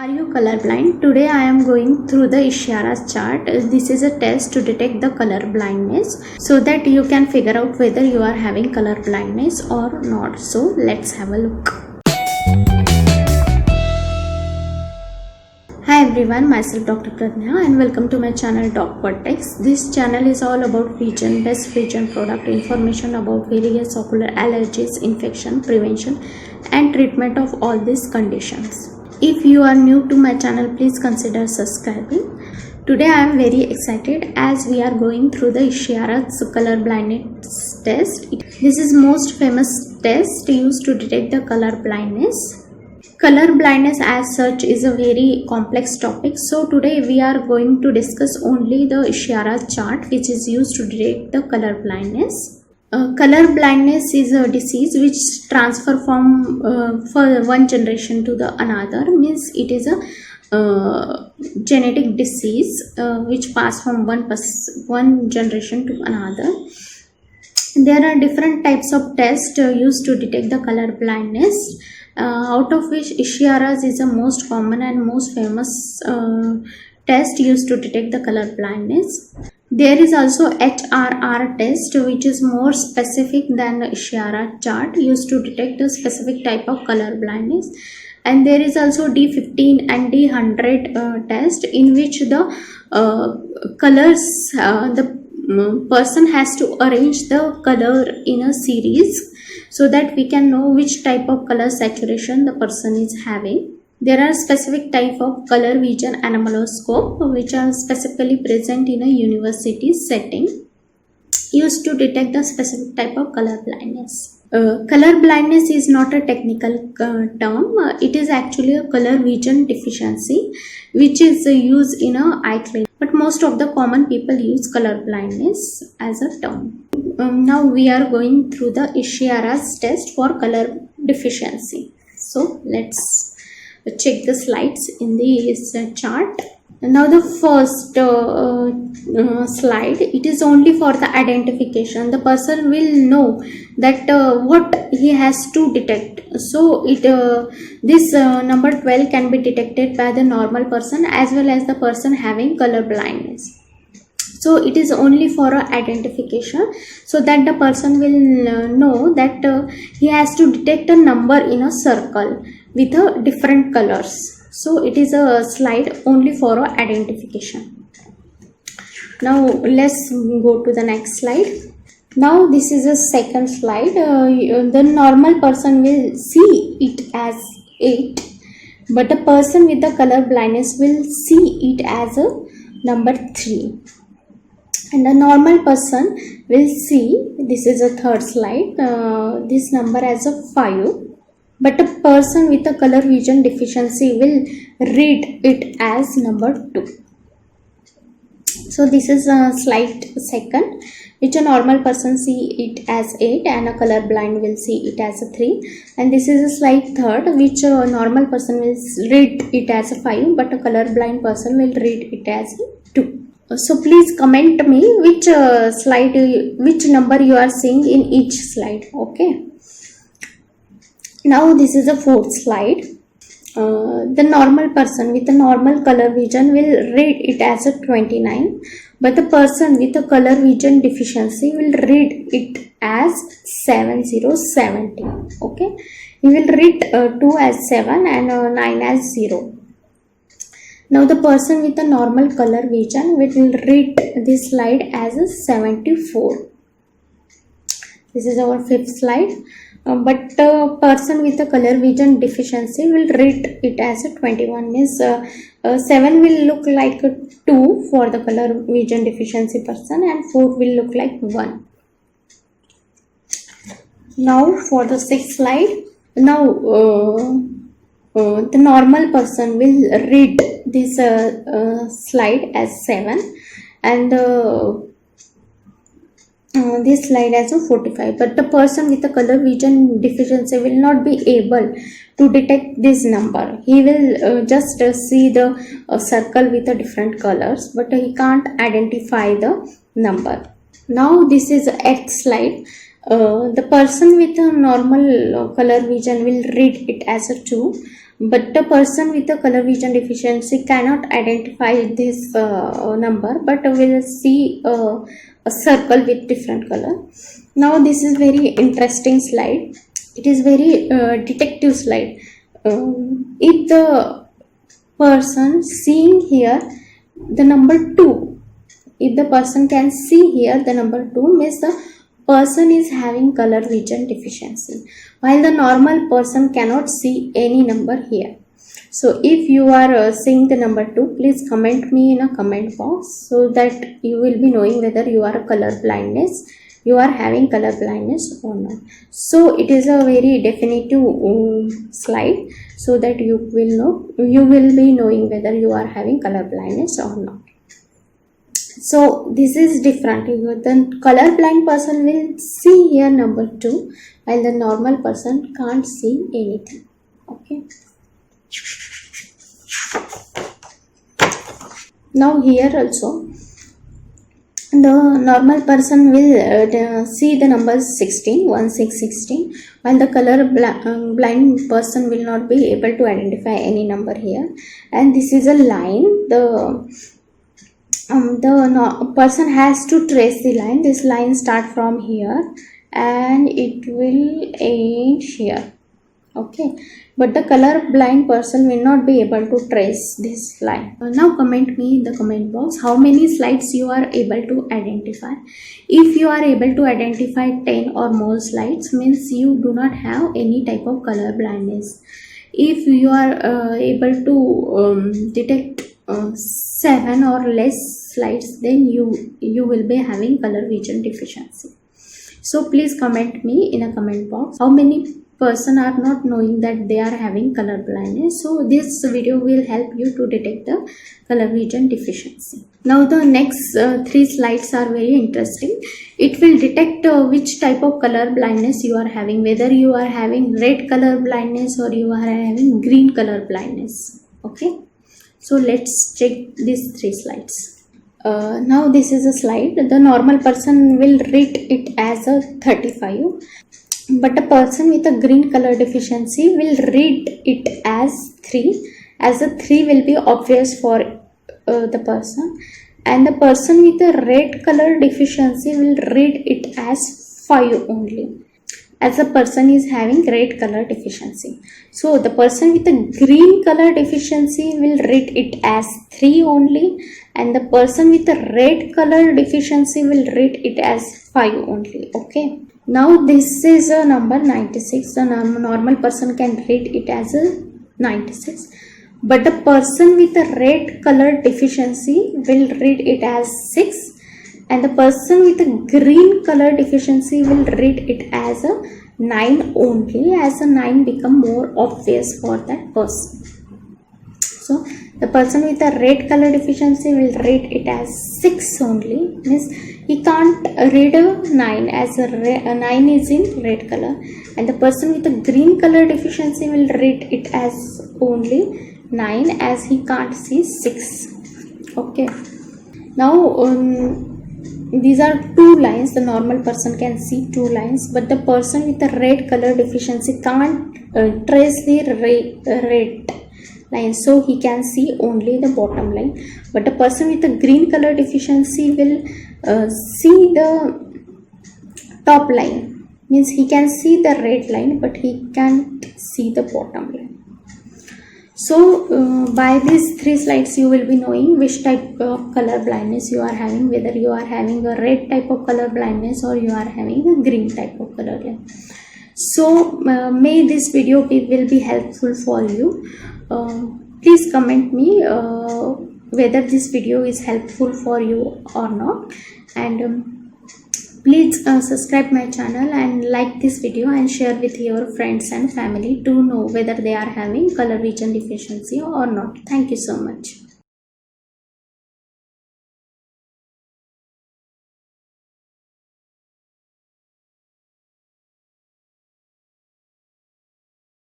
Are you colorblind? Today I am going through the Ishara's chart. This is a test to detect the color blindness so that you can figure out whether you are having color blindness or not. So let's have a look. Hi everyone, myself Dr. Pradnya and welcome to my channel Doc Vertex. This channel is all about vision, best vision product, information about various ocular allergies, infection, prevention and treatment of all these conditions. If you are new to my channel, please consider subscribing. Today I am very excited as we are going through the Ishara's color blindness test. This is most famous test used to detect the color blindness. Color blindness as such is a very complex topic, so today we are going to discuss only the Ishara chart which is used to detect the color blindness. Color blindness is a disease which transfer from one generation to the another, means it is a genetic disease which pass from one generation to another. There are different types of tests used to detect the color blindness, out of which Ishara's is the most common and most famous test used to detect the color blindness. There is also HRR test which is more specific than the Ishara chart, used to detect a specific type of color blindness. And there is also D15 and D100 test in which the colors, the person has to arrange the color in a series so that we can know which type of color saturation the person is having. There are specific type of color vision anemaloscope which are specifically present in a university setting, used to detect the specific type of color blindness. Color blindness is not a technical term. It is actually a color vision deficiency which is used in a eye clinic. But most of the common people use color blindness as a term. Now we are going through the Ishara's test for color deficiency. So let's check the slides in this chart. Now the first slide, it is only for the identification. The person will know that what he has to detect. So this number 12 can be detected by the normal person as well as the person having color blindness. So it is only for identification so that the person will know that he has to detect a number in a circle with different colors. So it is a slide only for identification. Now let's go to the next slide. Now this is a second slide. The normal person will see it as 8, but a person with the color blindness will see it as a number 3. And a normal person will see, this is a third slide, this number as a 5. But a person with a color vision deficiency will read it as number 2. So this is a slide second, which a normal person see it as 8 and a color blind will see it as a 3. And this is a slide third, which a normal person will read it as a 5, but a color blind person will read it as a 2. So please comment me which slide, which number you are seeing in each slide. Okay. Now this is a fourth slide. The normal person with a normal color vision will read it as a 29, but the person with a color vision deficiency will read it as 7070. Okay, he will read 2 as 7 and 9 as 0. Now the person with a normal color vision will read this slide as a 74. This is our fifth slide. But the person with a color vision deficiency will read it as a 21, means 7 will look like a 2 for the color vision deficiency person and 4 will look like 1. Now for the sixth slide, now the normal person will read this slide as 7 and this slide as a 45, but the person with a color vision deficiency will not be able to detect this number. He will just see the circle with the different colors, but he can't identify the number. Now this is the 8th slide. The person with a normal color vision will read it as a 2 but the person with the color vision deficiency cannot identify this number, but will see a circle with different color. Now this is very interesting slide. It is very detective slide. If the person seeing here the number 2, if the person can see here the number 2, means the person is having color vision deficiency, while the normal person cannot see any number here. So if you are seeing the number 2, please comment me in a comment box, so that you will be knowing whether you are you are having color blindness or not. So it is a very definitive slide, so that you will be knowing whether you are having color blindness or not. So this is different. The color blind person will see here number 2, while the normal person can't see anything. Okay. Now here also, the normal person will see the number 16, 16, while the color blind person will not be able to identify any number here. And this is a line. The person has to trace the line. This line start from here and it will end here. Okay, but the color blind person will not be able to trace this line. Now comment me in the comment box how many slides you are able to identify. If you are able to identify 10 or more slides, means you do not have any type of color blindness. If you are able to detect 7 or less slides, then you will be having color vision deficiency. So please comment me in a comment box how many person are not knowing that they are having color blindness. So this video will help you to detect the color vision deficiency. Now the next 3 slides are very interesting. It will detect which type of color blindness you are having, whether you are having red color blindness or you are having green color blindness. Okay, so let's check these 3 slides. Now this is a slide. The normal person will read it as a 35, but a person with a green color deficiency will read it as 3, as a 3 will be obvious for the person, and the person with a red color deficiency will read it as 5 only, as a person is having red color deficiency. So the person with a green color deficiency will read it as 3 only, and the person with a red color deficiency will read it as 5 only. Okay, now this is a number 96. The normal person can read it as a 96, but the person with a red color deficiency will read it as 6, and the person with a green color deficiency will read it as a 9 only, as a 9 become more obvious for that person. So the person with a red color deficiency will read it as 6 only, means he can't read a 9, as a 9 is in red color, and the person with a green color deficiency will read it as only 9, as he can't see 6. Okay, now these are 2 lines. The normal person can see 2 lines, but the person with a red color deficiency can't trace the red line, so he can see only the bottom line. But the person with a green color deficiency will see the top line, means he can see the red line but he can't see the bottom line. So by these 3 slides you will be knowing which type of color blindness you are having, whether you are having a red type of color blindness or you are having a green type of color blindness. So may this video will be helpful for you. Please comment me whether this video is helpful for you or not, and please subscribe my channel and like this video and share with your friends and family to know whether they are having color vision deficiency or not. Thank you so much.